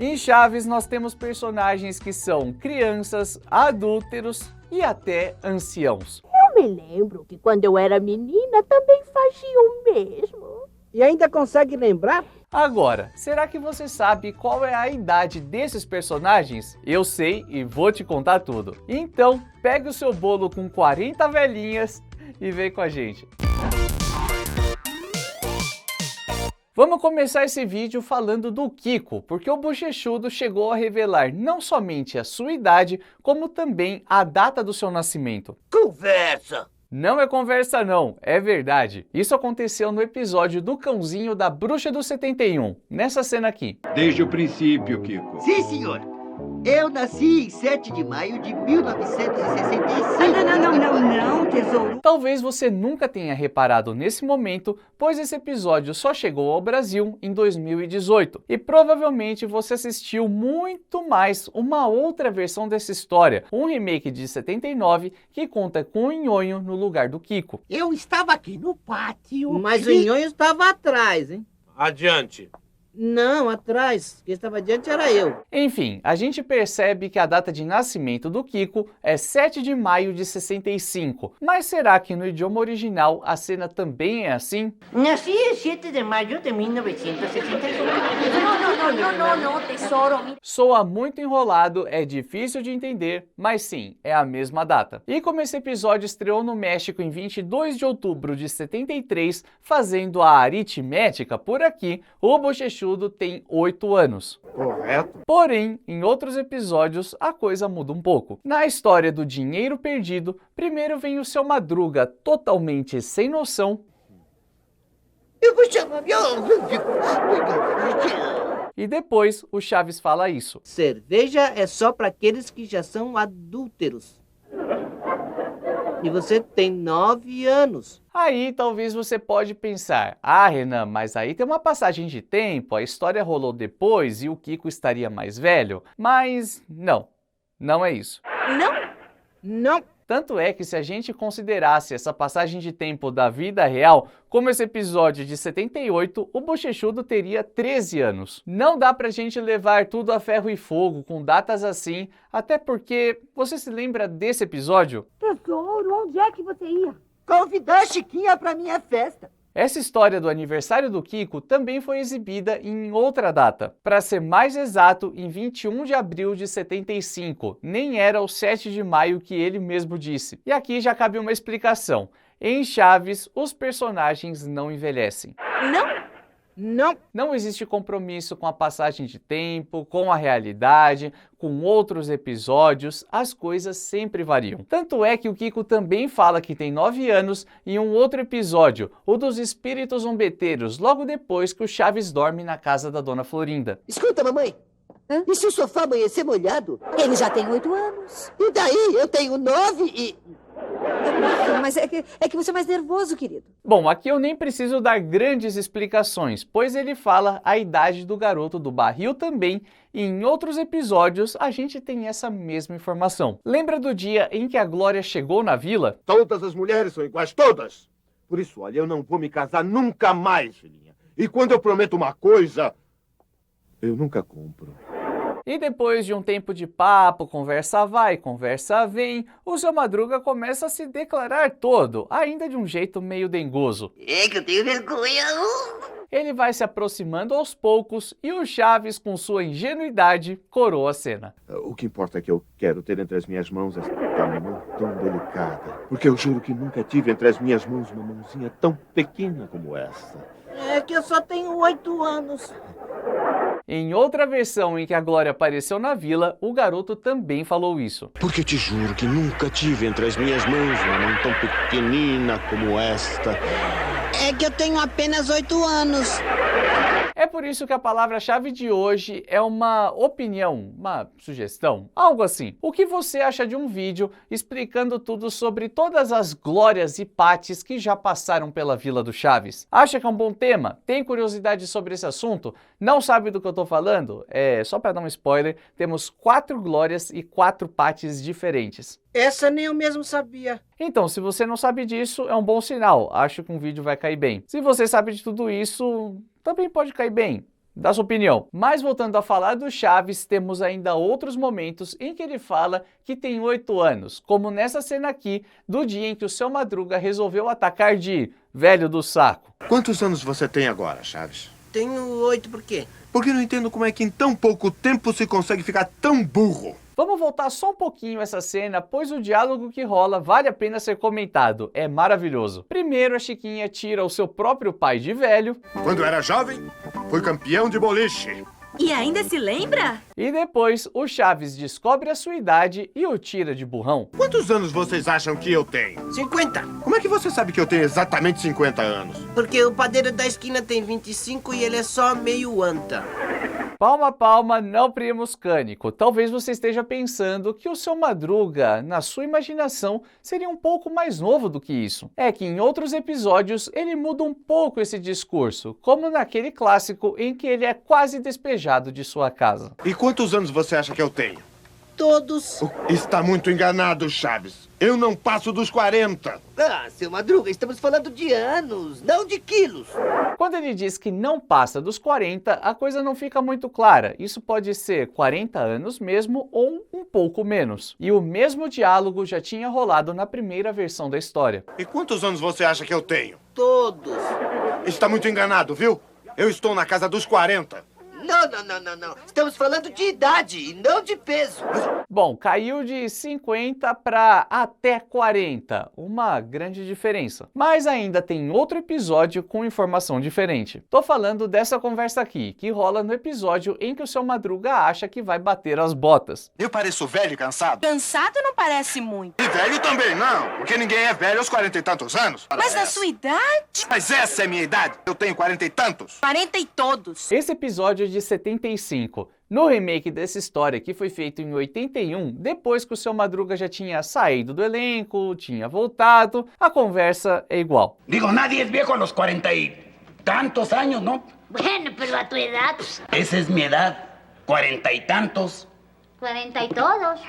Em Chaves nós temos personagens que são crianças, adúlteros e até anciãos. Eu me lembro que quando eu era menina também fazia o mesmo. E ainda consegue lembrar? Agora, será que você sabe qual é a idade desses personagens? Eu sei e vou te contar tudo. Então, pegue o seu bolo com 40 velhinhas e vem com a gente. Vamos começar esse vídeo falando do Kiko, porque o Bochechudo chegou a revelar não somente a sua idade, como também a data do seu nascimento. Conversa! Não é conversa não, é verdade. Isso aconteceu no episódio do cãozinho da Bruxa do 71, nessa cena aqui. Desde o princípio, Kiko. Sim, senhor. Eu nasci em 7 de maio de 1965. Não, tesouro. Talvez você nunca tenha reparado nesse momento, pois esse episódio só chegou ao Brasil em 2018. E provavelmente você assistiu muito mais uma outra versão dessa história, um remake de 79 que conta com o Nhonho no lugar do Kiko. Eu estava aqui no pátio. Mas o Nhonho estava atrás, hein? Adiante. Não, atrás. Quem estava adiante era eu. Enfim, a gente percebe que a data de nascimento do Kiko é 7 de maio de 65. Mas será que no idioma original a cena também é assim? Nasci em 7 de maio de 1965. Não, tesouro. Soa muito enrolado, é difícil de entender, mas sim, é a mesma data. E como esse episódio estreou no México em 22 de outubro de 73, fazendo a aritmética por aqui, o Bochechudo tem 8 anos. Correto. Porém, em outros episódios, a coisa muda um pouco. Na história do dinheiro perdido, primeiro vem o Seu Madruga totalmente sem noção. Eu vou chamar meu... E depois o Chaves fala isso. Cerveja é só para aqueles que já são adúlteros. E você tem 9 anos. Aí talvez você pode pensar, ah Renan, mas aí tem uma passagem de tempo, a história rolou depois e o Kiko estaria mais velho. Mas não é isso. Não. Tanto é que se a gente considerasse essa passagem de tempo da vida real, como esse episódio de 78, o Bochechudo teria 13 anos. Não dá pra gente levar tudo a ferro e fogo com datas assim, até porque, você se lembra desse episódio? Tesouro, onde é que você ia? Convidar a Chiquinha pra minha festa. Essa história do aniversário do Kiko também foi exibida em outra data. Para ser mais exato, em 21 de abril de 75. Nem era o 7 de maio que ele mesmo disse. E aqui já cabe uma explicação. Em Chaves, os personagens não envelhecem. Não existe compromisso com a passagem de tempo, com a realidade, com outros episódios, as coisas sempre variam. Tanto é que o Kiko também fala que tem 9 anos em um outro episódio, o dos espíritos zombeteiros, logo depois que o Chaves dorme na casa da Dona Florinda. Escuta, mamãe. E se o sofá amanhecer molhado? Ele já tem 8 anos. E daí? Eu tenho 9 e... Mas é que você é mais nervoso, querido. Bom, aqui eu nem preciso dar grandes explicações, pois ele fala a idade do garoto do barril também, e em outros episódios a gente tem essa mesma informação. Lembra do dia em que a Glória chegou na vila? Todas as mulheres são iguais, todas. Por isso, olha, eu não vou me casar nunca mais, filhinha. E quando eu prometo uma coisa, eu nunca cumpro. E depois de um tempo de papo, conversa vai, conversa vem, o Seu Madruga começa a se declarar todo, ainda de um jeito meio dengoso. É que eu tenho vergonha. Ele vai se aproximando aos poucos e o Chaves, com sua ingenuidade, coroa a cena. O que importa é que eu quero ter entre as minhas mãos esta mão tão delicada. Porque eu juro que nunca tive entre as minhas mãos uma mãozinha tão pequena como esta. É que eu só tenho 8 anos. Em outra versão em que a Glória apareceu na vila, o garoto também falou isso. Porque te juro que nunca tive entre as minhas mãos uma mão tão pequenina como esta. É que eu tenho apenas 8 anos. É por isso que a palavra-chave de hoje é uma opinião, uma sugestão, algo assim. O que você acha de um vídeo explicando tudo sobre todas as Glórias e Patis que já passaram pela Vila do Chaves? Acha que é um bom tema? Tem curiosidade sobre esse assunto? Não sabe do que eu tô falando? Só para dar um spoiler, temos 4 Glórias e 4 Patis diferentes. Essa nem eu mesmo sabia. Então, se você não sabe disso, é um bom sinal. Acho que um vídeo vai cair bem. Se você sabe de tudo isso, também pode cair bem. Dá sua opinião. Mas voltando a falar do Chaves, temos ainda outros momentos em que ele fala que tem 8 anos, como nessa cena aqui, do dia em que o Seu Madruga resolveu atacar de velho do saco. Quantos anos você tem agora, Chaves? Tenho 8 por quê? Porque não entendo como é que em tão pouco tempo se consegue ficar tão burro. Vamos voltar só um pouquinho essa cena, pois o diálogo que rola vale a pena ser comentado, é maravilhoso. Primeiro, a Chiquinha tira o seu próprio pai de velho. Quando era jovem, fui campeão de boliche. E ainda se lembra? E depois, o Chaves descobre a sua idade e o tira de burrão. Quantos anos vocês acham que eu tenho? 50. Como é que você sabe que eu tenho exatamente 50 anos? Porque o padeiro da esquina tem 25 e ele é só meio anta. Palma, palma, não primus cânico. Talvez você esteja pensando que o Seu Madruga, na sua imaginação, seria um pouco mais novo do que isso. É que em outros episódios ele muda um pouco esse discurso, como naquele clássico em que ele é quase despejado de sua casa. E quantos anos você acha que eu tenho? Todos. Está muito enganado, Chaves. Eu não passo dos 40. Ah, Seu Madruga, estamos falando de anos, não de quilos. Quando ele diz que não passa dos 40, a coisa não fica muito clara. Isso pode ser 40 anos mesmo ou um pouco menos. E o mesmo diálogo já tinha rolado na primeira versão da história. E quantos anos você acha que eu tenho? Todos. Está muito enganado, viu? Eu estou na casa dos 40. Não. Estamos falando de idade e não de peso. Bom, caiu de 50 para até 40, uma grande diferença. Mas ainda tem outro episódio com informação diferente. Tô falando dessa conversa aqui, que rola no episódio em que o Seu Madruga acha que vai bater as botas. Eu pareço velho e cansado? Cansado não parece muito. E velho também não, porque ninguém é velho aos 40 e tantos anos. Mas na sua idade? Mas essa é minha idade, eu tenho 40 e tantos. 40 e todos. Esse episódio é de 75. No remake dessa história, que foi feito em 81, depois que o Seu Madruga já tinha saído do elenco, tinha voltado, a conversa é igual. Digo, nadie es viejo a los 40 y tantos años, ¿no? Bueno, pero a tu edad, Esa es mi edad, 40 y tantos. 40 y todos.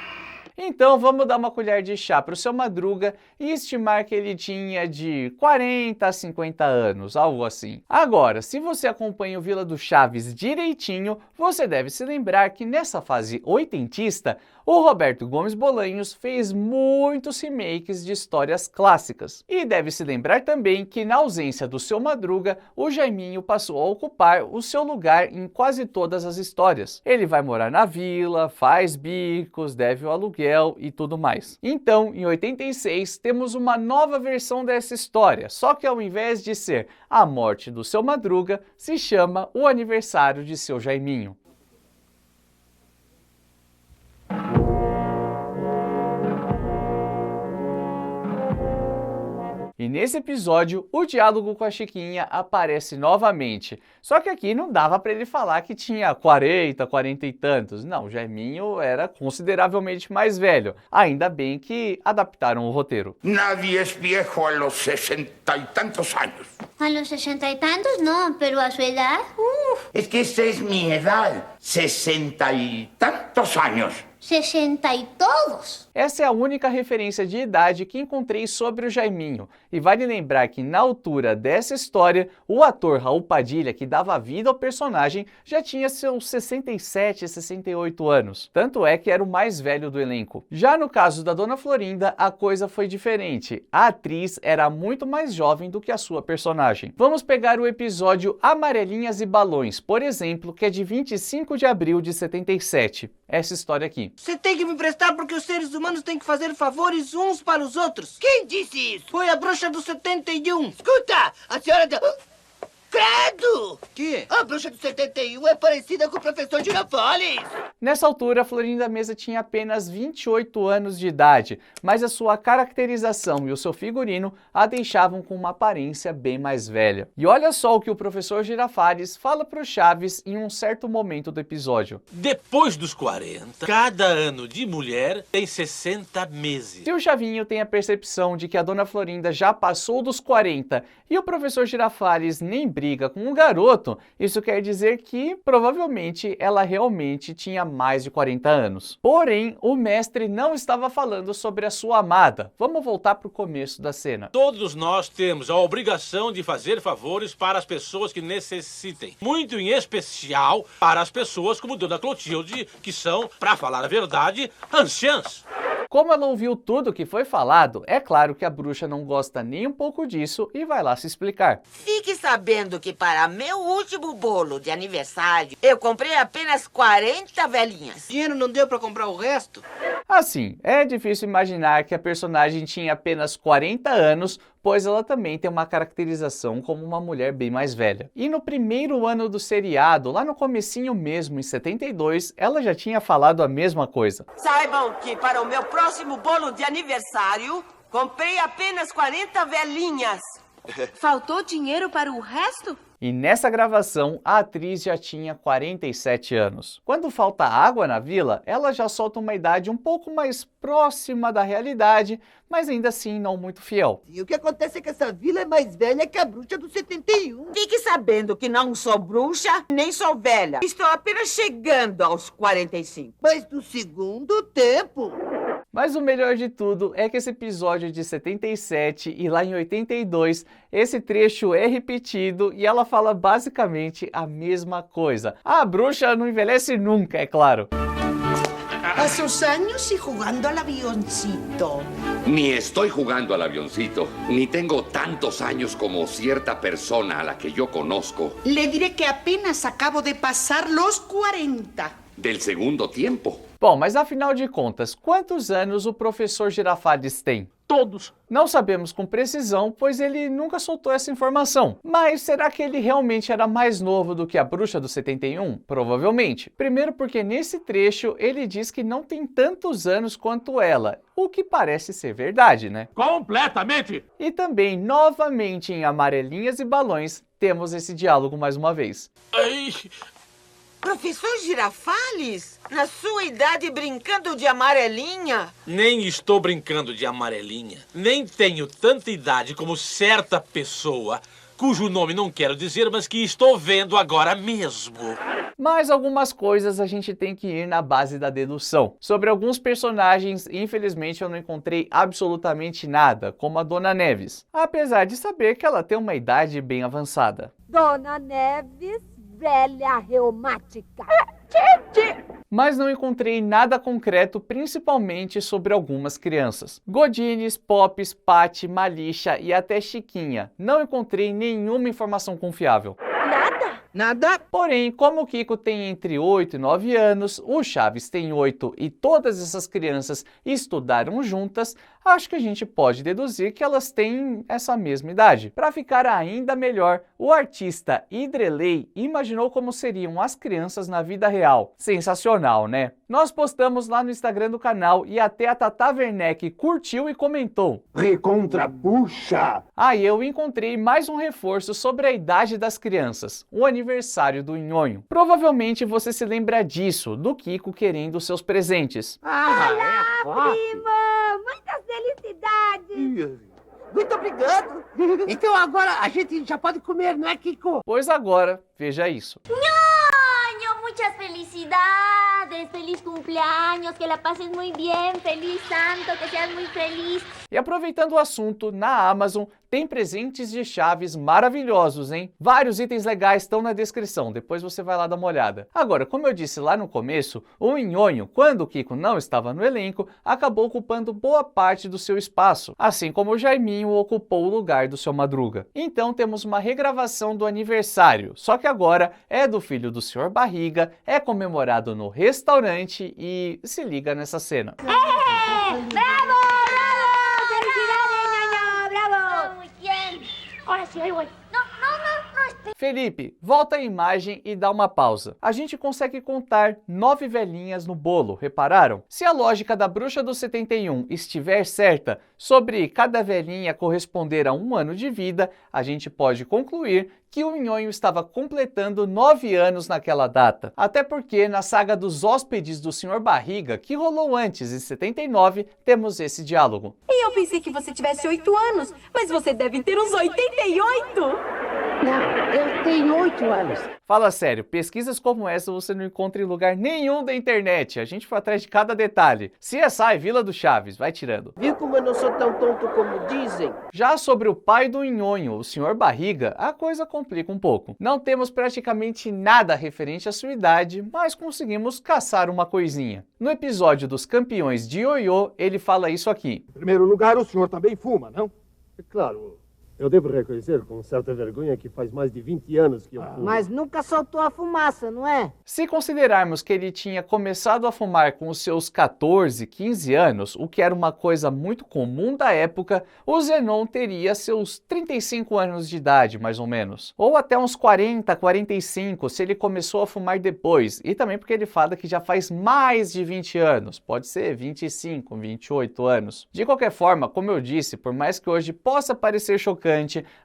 Então vamos dar uma colher de chá para o Seu Madruga e estimar que ele tinha de 40 a 50 anos, algo assim. Agora, se você acompanha o Vila do Chaves direitinho, você deve se lembrar que nessa fase oitentista, o Roberto Gomes Bolanhos fez muitos remakes de histórias clássicas. E deve se lembrar também que na ausência do Seu Madruga, o Jaiminho passou a ocupar o seu lugar em quase todas as histórias. Ele vai morar na vila, faz bicos, deve o aluguel e tudo mais. Então, em 86, temos uma nova versão dessa história, só que ao invés de ser a morte do Seu Madruga, se chama o aniversário de seu Jaiminho. E nesse episódio, o diálogo com a Chiquinha aparece novamente. Só que aqui não dava para ele falar que tinha 40, 40 e tantos. Não, o Jaiminho era consideravelmente mais velho. Ainda bem que adaptaram o roteiro. Nadie es viejo a los 60 y tantos años. A los 60 y tantos no, pero a su edad, Es que esa es mi edad, 60 y tantos años. 60 y todos. Essa é a única referência de idade que encontrei sobre o Jaiminho. E vale lembrar que na altura dessa história, o ator Raul Padilha, que dava vida ao personagem, já tinha seus 67, 68 anos. Tanto é que era o mais velho do elenco. Já no caso da Dona Florinda, a coisa foi diferente. A atriz era muito mais jovem do que a sua personagem. Vamos pegar o episódio Amarelinhas e Balões, por exemplo, que é de 25 de abril de 77. Essa história aqui. Você tem que me emprestar porque os seres humanos têm que fazer favores uns para os outros. Quem disse isso? Foi a bruxa do 71. Escuta, a senhora... Credo! Que? A bruxa do 71 é parecida com o professor Girafales. Nessa altura, a Florinda Mesa tinha apenas 28 anos de idade, mas a sua caracterização e o seu figurino a deixavam com uma aparência bem mais velha. E olha só o que o professor Girafales fala pro Chaves em um certo momento do episódio. Depois dos 40, cada ano de mulher tem 60 meses. Se o Chavinho tem a percepção de que a Dona Florinda já passou dos 40 e o professor Girafales nem brinca briga com o garoto, isso quer dizer que provavelmente ela realmente tinha mais de 40 anos. Porém, o mestre não estava falando sobre a sua amada. Vamos voltar para o começo da cena. Todos nós temos a obrigação de fazer favores para as pessoas que necessitem. Muito em especial para as pessoas como Dona Clotilde, que são, para falar a verdade, anciãs. Como ela ouviu tudo que foi falado, é claro que a bruxa não gosta nem um pouco disso e vai lá se explicar. Fique sabendo que para meu último bolo de aniversário, eu comprei apenas 40 velhinhas. Dinheiro não deu para comprar o resto? Assim, é difícil imaginar que a personagem tinha apenas 40 anos, pois ela também tem uma caracterização como uma mulher bem mais velha. E no primeiro ano do seriado, lá no comecinho mesmo, em 72, ela já tinha falado a mesma coisa. Saibam que para o meu próximo bolo de aniversário, comprei apenas 40 velhinhas. Faltou dinheiro para o resto? E nessa gravação, a atriz já tinha 47 anos. Quando falta água na vila, ela já solta uma idade um pouco mais próxima da realidade, mas ainda assim não muito fiel. E o que acontece é que essa vila é mais velha que a bruxa do 71. Fique sabendo que não sou bruxa, nem sou velha. Estou apenas chegando aos 45. Mas do segundo tempo. Mas o melhor de tudo é que esse episódio é de 77 e lá em 82, esse trecho é repetido e ela fala basicamente a mesma coisa. A bruxa não envelhece nunca, é claro. A sus años y jugando al avioncito. Ni estoy jugando al avioncito, ni tengo tantos años como cierta persona a la que yo conozco. Le diré que apenas acabo de pasar los 40. Del segundo tiempo. Bom, mas afinal de contas, quantos anos o professor Girafales tem? Todos. Não sabemos com precisão, pois ele nunca soltou essa informação. Mas será que ele realmente era mais novo do que a bruxa do 71? Provavelmente. Primeiro porque nesse trecho ele diz que não tem tantos anos quanto ela, o que parece ser verdade, né? Completamente! E também, novamente em Amarelinhas e Balões, temos esse diálogo mais uma vez. Ai. Professor Girafales, na sua idade brincando de amarelinha? Nem estou brincando de amarelinha. Nem tenho tanta idade como certa pessoa, cujo nome não quero dizer, mas que estou vendo agora mesmo. Mas algumas coisas a gente tem que ir na base da dedução. Sobre alguns personagens, infelizmente eu não encontrei absolutamente nada, como a Dona Neves. Apesar de saber que ela tem uma idade bem avançada. Dona Neves, velha reumática. Mas não encontrei nada concreto, principalmente sobre algumas crianças. Godines, Pops, Patty, Malixa e até Chiquinha. Não encontrei nenhuma informação confiável. Nada? Porém, como o Kiko tem entre 8 e 9 anos, o Chaves tem 8 e todas essas crianças estudaram juntas, acho que a gente pode deduzir que elas têm essa mesma idade. Para ficar ainda melhor, o artista Idrelei imaginou como seriam as crianças na vida real. Sensacional, né? Nós postamos lá no Instagram do canal e até a Tata Werneck curtiu e comentou. Recontra puxa! Aí eu encontrei mais um reforço sobre a idade das crianças, o aniversário do Nhonho. Provavelmente você se lembra disso, do Kiko querendo seus presentes. Olá, prima! Muitas felicidades! Muito obrigado! Então agora a gente já pode comer, não é, Kiko? Pois agora, veja isso. Nhonho, muchas felicidades, feliz cumpleaños, que la pases muy bien, feliz santo, que seas muy feliz. E aproveitando o assunto, na Amazon tem presentes de Chaves maravilhosos, hein? Vários itens legais estão na descrição, depois você vai lá dar uma olhada. Agora, como eu disse lá no começo, o Nhonho, quando o Kiko não estava no elenco, acabou ocupando boa parte do seu espaço, assim como o Jaiminho ocupou o lugar do seu Madruga. Então temos uma regravação do aniversário, só que agora é do filho do Sr. Barriga, é comemorado no restaurante e se liga nessa cena. ¡Bravo! Ahora sí, ahí voy. No, espera. Felipe, volta a imagem e dá uma pausa. A gente consegue contar 9 velhinhas no bolo, repararam? Se a lógica da bruxa do 71 estiver certa sobre cada velhinha corresponder a 1 ano de vida, a gente pode concluir que o Nhonho estava completando 9 anos naquela data. Até porque na saga dos hóspedes do Sr. Barriga, que rolou antes, em 79, temos esse diálogo. E eu pensei que você tivesse 8 anos, mas você deve ter uns 88. Não, eu tenho 8 anos. Fala sério, pesquisas como essa você não encontra em lugar nenhum da internet. A gente foi atrás de cada detalhe. CSI Vila do Chaves, vai tirando. Viu como eu não sou tão tonto como dizem? Já sobre o pai do Nhonho, o Sr. Barriga, a coisa complica um pouco. Não temos praticamente nada referente à sua idade, mas conseguimos caçar uma coisinha. No episódio dos campeões de ioiô, ele fala isso aqui. Em primeiro lugar, o senhor também fuma, não? É claro. Eu devo reconhecer com certa vergonha que faz mais de 20 anos que eu fumo. Mas nunca soltou a fumaça, não é? Se considerarmos que ele tinha começado a fumar com os seus 14, 15 anos, o que era uma coisa muito comum da época, o Zenon teria seus 35 anos de idade, mais ou menos. Ou até uns 40, 45, se ele começou a fumar depois. E também porque ele fala que já faz mais de 20 anos. Pode ser 25, 28 anos. De qualquer forma, como eu disse, por mais que hoje possa parecer chocante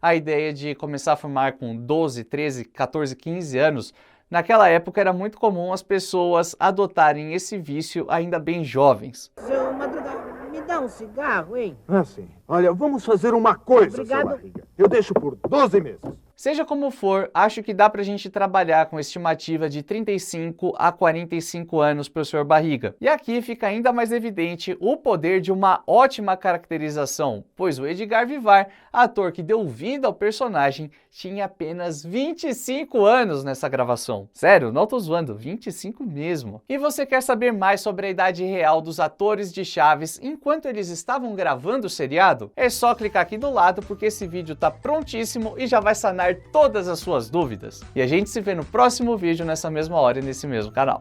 a ideia de começar a fumar com 12, 13, 14, 15 anos, naquela época era muito comum as pessoas adotarem esse vício ainda bem jovens. Seu Madruga, me dá um cigarro, hein? Ah, sim. Olha, vamos fazer uma coisa, Obrigado. seu Barriga. Eu deixo por 12 meses. Seja como for, acho que dá pra gente trabalhar com estimativa de 35 a 45 anos para o Sr. Barriga. E aqui fica ainda mais evidente o poder de uma ótima caracterização, pois o Edgar Vivar, ator que deu vida ao personagem, tinha apenas 25 anos nessa gravação. Sério, não tô zoando, 25 mesmo. E você quer saber mais sobre a idade real dos atores de Chaves enquanto eles estavam gravando o seriado? É só clicar aqui do lado porque esse vídeo tá prontíssimo e já vai sanar todas as suas dúvidas. E a gente se vê no próximo vídeo nessa mesma hora e nesse mesmo canal.